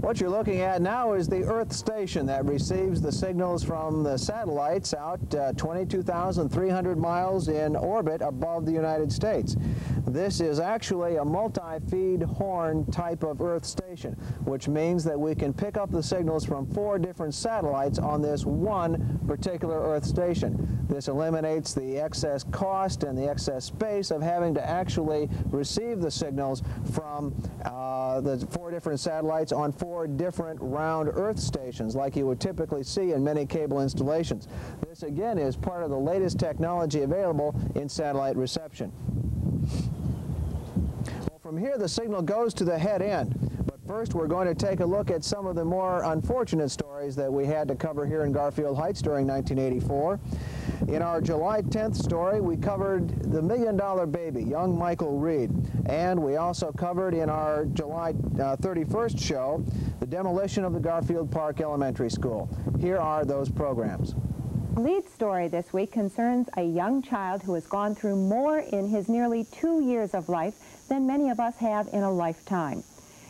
What you're looking at now is the Earth station that receives the signals from the satellites out 22,300 miles in orbit above the United States. This is actually a multi-feed horn type of Earth station, which means that we can pick up the signals from 4 different satellites on this one particular Earth station. This eliminates the excess cost and the excess space of having to actually receive the signals from the 4 different satellites on 4 different round Earth stations like you would typically see in many cable installations. This again is part of the latest technology available in satellite reception. Well, from here the signal goes to the head end. But first we're going to take a look at some of the more unfortunate stories that we had to cover here in Garfield Heights during 1984. In our July 10th story, we covered the $1 Million Baby, young Michael Reed. And we also covered in our July 31st show the demolition of the Garfield Park Elementary School. Here are those programs. The lead story this week concerns a young child who has gone through more in his nearly 2 years of life than many of us have in a lifetime.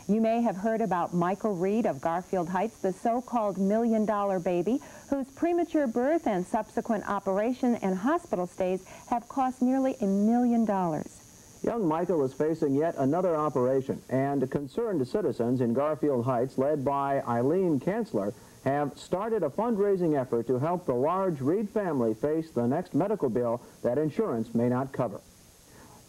You may have heard about Michael Reed of Garfield Heights, the so-called $1 Million Baby, whose premature birth and subsequent operation and hospital stays have cost nearly $1 million. Young Michael is facing yet another operation, and concerned citizens in Garfield Heights, led by Eileen Kanzler, have started a fundraising effort to help the large Reed family face the next medical bill that insurance may not cover.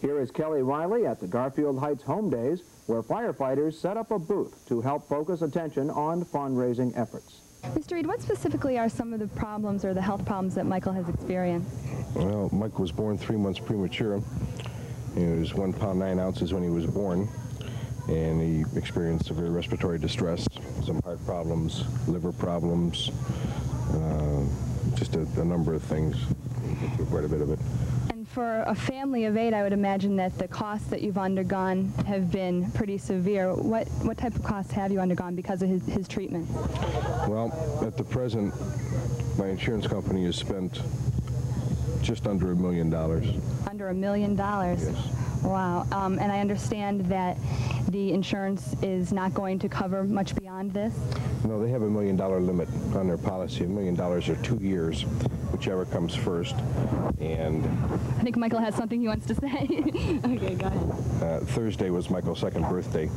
Here is Kelly Riley at the Garfield Heights Home Days, where firefighters set up a booth to help focus attention on fundraising efforts. Mr. Reed, what specifically are some of the problems or the health problems that Michael has experienced? Well, Michael was born 3 months premature. He was 1 pound 9 ounces when he was born, and he experienced severe respiratory distress, some heart problems, liver problems, just a number of things, quite a bit of it. And for a family of 8, I would imagine that the costs that you've undergone have been pretty severe. What type of costs have you undergone because of his treatment? Well, at the present, my insurance company has spent just under $1 million. Under $1 million? Yes. Wow. And I understand that the insurance is not going to cover much beyond this? No, they have $1 million limit on their policy. $1 million or 2 years, whichever comes first. And I think Michael has something he wants to say. Okay, go ahead. Thursday was Michael's 2nd birthday,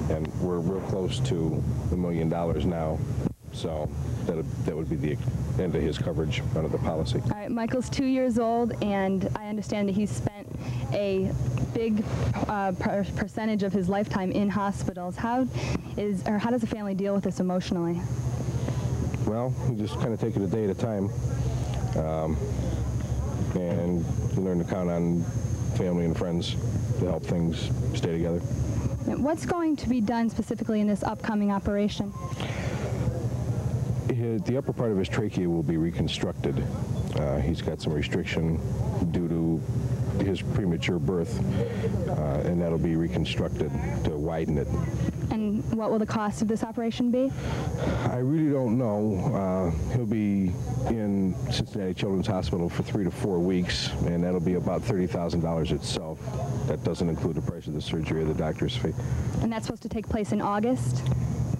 and we're real close to $1 million now. So that would be the end of his coverage under the policy. All right, Michael's 2 years old, and I understand that he's spent a big percentage of his lifetime in hospitals. How does the family deal with this emotionally? Well, we just kind of take it a day at a time, and learn to count on family and friends to help things stay together. And what's going to be done specifically in this upcoming operation? The upper part of his trachea will be reconstructed. He's got some restriction due to his premature birth, and that'll be reconstructed to widen it. And what will the cost of this operation be? I really don't know. He'll be in Cincinnati Children's Hospital for 3 to 4 weeks, and that'll be about $30,000 itself. That doesn't include the price of the surgery or the doctor's fee. And that's supposed to take place in August?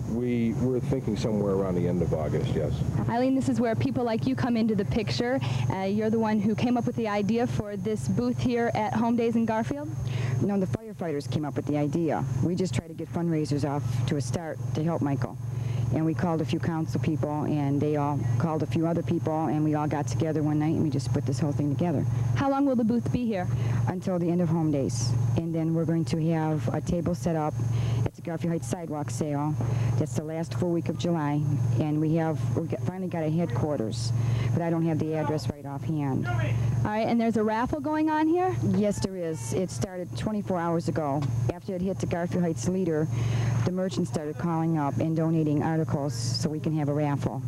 We're thinking somewhere around the end of August, yes. Eileen, this is where people like you come into the picture. You're the one who came up with the idea for this booth here at Home Days in Garfield? No, the firefighters came up with the idea. We just tried to get fundraisers off to a start to help Michael. And we called a few council people, and they all called a few other people, and we all got together one night, and we just put this whole thing together. How long will the booth be here? Until the end of Home Days. And then we're going to have a table set up at the Garfield Heights Sidewalk Sale. That's the last full week of July. And we finally got a headquarters, but I don't have the address right offhand. All right, and there's a raffle going on here? Yes, there is. It started 24 hours ago. After it hit the Garfield Heights leader, the merchants started calling up and donating articles so we can have a raffle.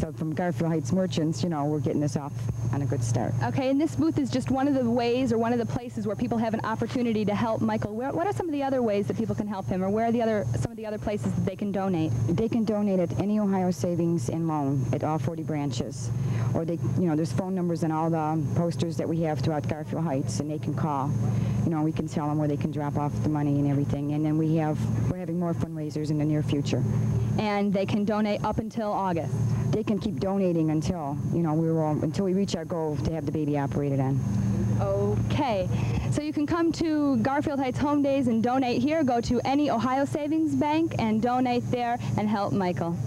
So from Garfield Heights merchants, you know, we're getting this off on a good start. Okay, and this booth is just one of the ways or one of the places where people have an opportunity to help Michael. What are some of the other ways that people can help him, or where are some of the other places that they can donate? They can donate at any Ohio Savings and Loan at all 40 branches. Or they, you know, there's phone numbers on all the posters that we have throughout Garfield Heights, and they can call. You know, we can tell them where they can drop off the money and everything. And then we're having more fundraisers in the near future. And they can donate up until August? They can keep donating until, you know, until we reach our goal to have the baby operated on. Okay, so you can come to Garfield Heights Home Days and donate here. Go to any Ohio Savings Bank and donate there and help Michael.